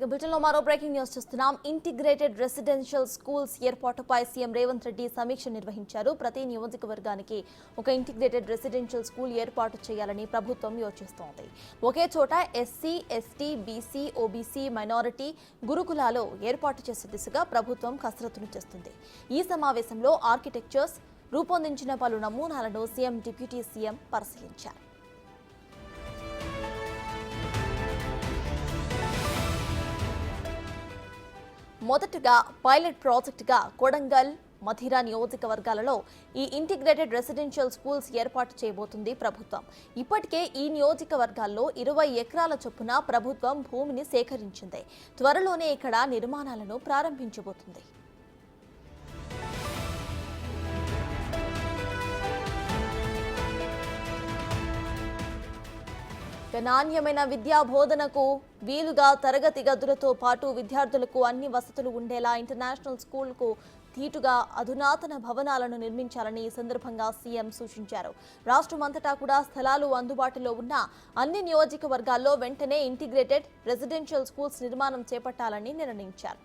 బులెటిన్లో మరో breaking news చూస్తున్నాం. ఇంటిగ్రేటెడ్ రెసిడెన్షియల్ స్కూల్స్ ఏర్పాటుపై సీఎం రేవంత్ రెడ్డి సమీక్ష నిర్వహించారు. ప్రతి నియోజకవర్గానికి ఒక ఇంటిగ్రేటెడ్ రెసిడెన్షియల్ స్కూల్ ఏర్పాటు చేయాలని ప్రభుత్వం యోచిస్తోంది. ఒకే చోట SC, ST, BC, OBC, minority గురుకులాలు ఏర్పాటు చేసే దిశగా ప్రభుత్వం కసరత్తును చేస్తుంది. ఈ సమావేశంలో ఆర్కిటెక్చర్స్ రూపొందించిన పలు నమూనాలను సీఎం, డిప్యూటీ సీఎం పరిశీలించారు. మొదటగా పైలట్ ప్రాజెక్టుగా కొడంగల్, మధిర నియోజకవర్గాలలో ఈ ఇంటిగ్రేటెడ్ రెసిడెన్షియల్ స్కూల్స్ ఏర్పాటు చేయబోతుంది ప్రభుత్వం. ఇప్పటికే ఈ నియోజకవర్గాల్లో 20 ఎకరాల చొప్పున ప్రభుత్వం భూమిని సేకరించింది. త్వరలోనే ఇక్కడ నిర్మాణాలను ప్రారంభించబోతుంది. నాణ్యమైన విద్యా బోధనకు వీలుగా తరగతి గదులతో పాటు విద్యార్థులకు అన్ని వసతులు ఉండేలా ఇంటర్నేషనల్ స్కూల్కు ధీటుగా అధునాతన భవనాలను నిర్మించాలని ఈ సందర్భంగా సీఎం సూచించారు. రాష్ట్రమంతటా కూడా స్థలాలు అందుబాటులో ఉన్న అన్ని నియోజకవర్గాల్లో వెంటనే ఇంటిగ్రేటెడ్ రెసిడెన్షియల్ స్కూల్స్ నిర్మాణం చేపట్టాలని నిర్ణయించారు.